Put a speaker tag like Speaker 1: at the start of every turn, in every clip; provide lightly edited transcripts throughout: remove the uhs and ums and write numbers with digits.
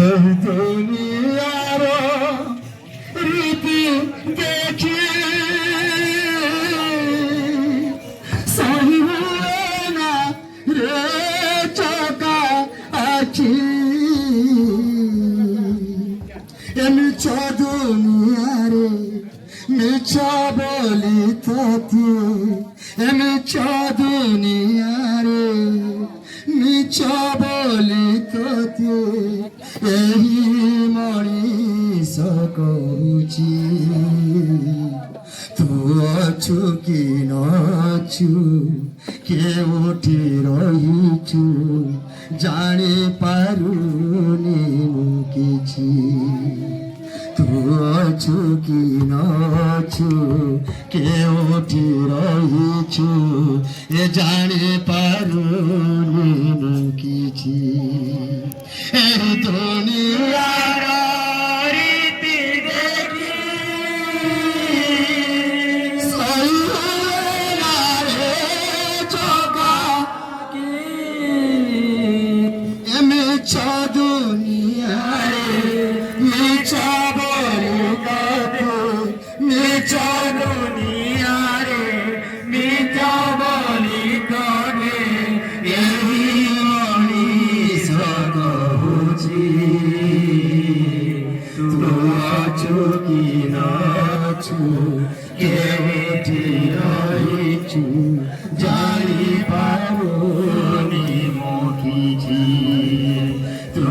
Speaker 1: এই দুনিয়ার রীতি দেখি সহিব না রে চকা আছি মিছ দুনিয়ারে মিছ বলি ততে মিছ দুনিয়ারে মিছ বলি ততে ଏହି ମଣିଷ କହୁଛି ତୁ ଅଛୁ କି ନଛୁ କେଉଁଠି ରହିଛୁ ଜାଣିପାରୁନି ମୁଁ କିଛି ତୁ ଅଛୁ କି ନଛୁ କେଉଁଠି ରହିଛୁ ଏ ଜାଣିପାରୁନି ମୁଁ କିଛି ଏହି ଦୁନିଆର ରୀତି ଦେଖି ସହିଲାରେ ଜଗା ମିଛ ଦୁନିଆରେ ମିଛ ବୋଲି କହୁ ମିଛ ଦୁନିଆରେ ମିଛ ବୋଲି କହେ ଏହି ମଣିଷ କହୁଛି ତୁ ଅଛୁ କି ନଛୁ କେଉଁଠି ରହିଛୁ ଜାଣିପାରୁନି ମୁଁ କିଛି ତୁ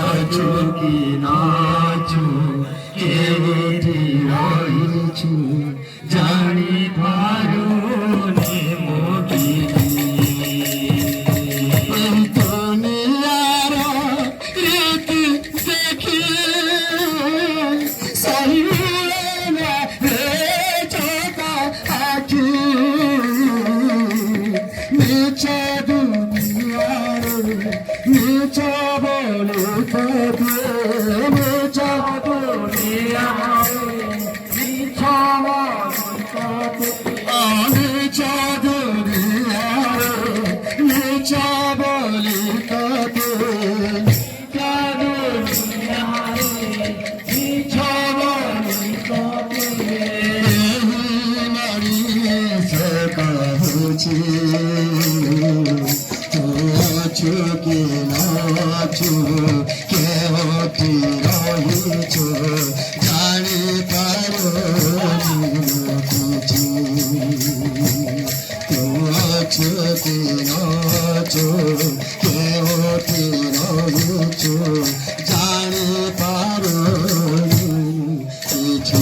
Speaker 1: ଅଛୁ କି ନଛୁ କେଉଁଠି ରହିଛୁ ଜାଣିପାରୁନି ମୁଁ କିଛି ଦୁନିଆର ରୀତି ଦେଖି ସହିଲା ରେ ଚକା ଆଖି ମିଛ ଦୁନିଆରେ ମିଛ ବୋଲି ତତେ ମିଛ ଦୁନିଆରେ ମିଛ ବୋଲି ତତେ ମିଛ ଦୁନିଆରେ ମିଛ ବୋଲି ତତେ ମିଛ ବୋଲି ତତେ ମଣିଷ କହୁଛି ତୁ ଅଛୁ କି ନଛୁ କେଉଁଠି ରହିଛୁ ଜାଣିପାରୁନି କିଛି ତୁ ଅଛୁ କି ନଛୁ କେଉଁଠି ରହିଛୁ ଜାଣିପାରୁନି କିଛି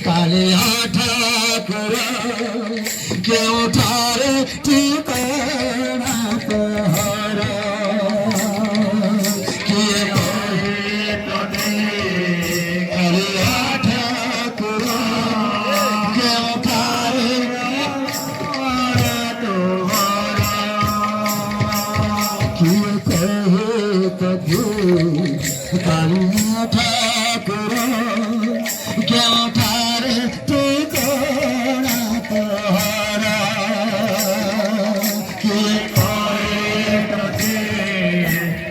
Speaker 1: কালিয়া ঠাকুর কেউঠারে ঠিকানা তোহর কে কহে তোতে কালিয়া ঠাকুর কেউঠারে তোহর কে কহে তোতে কালিয়া ঠাকুর কেউঠারে ঠিকানা তোহর কে কহে তোতে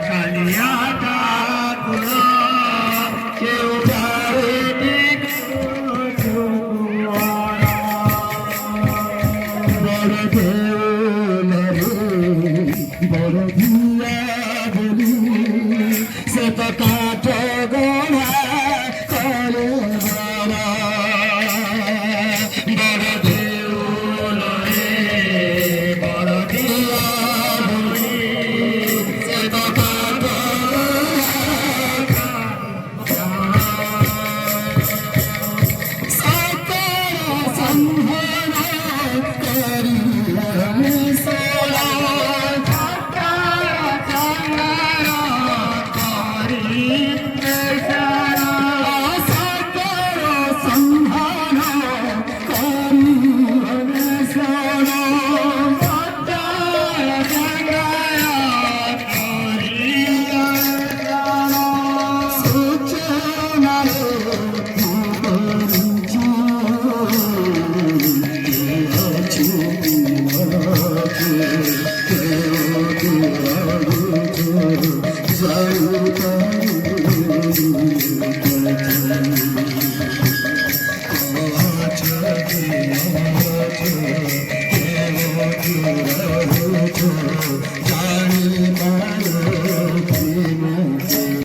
Speaker 1: কালিয়া ঠাকুর কেউঠারে ঠিকানা তোহর বড় দেউল রে বড় ভিয়া का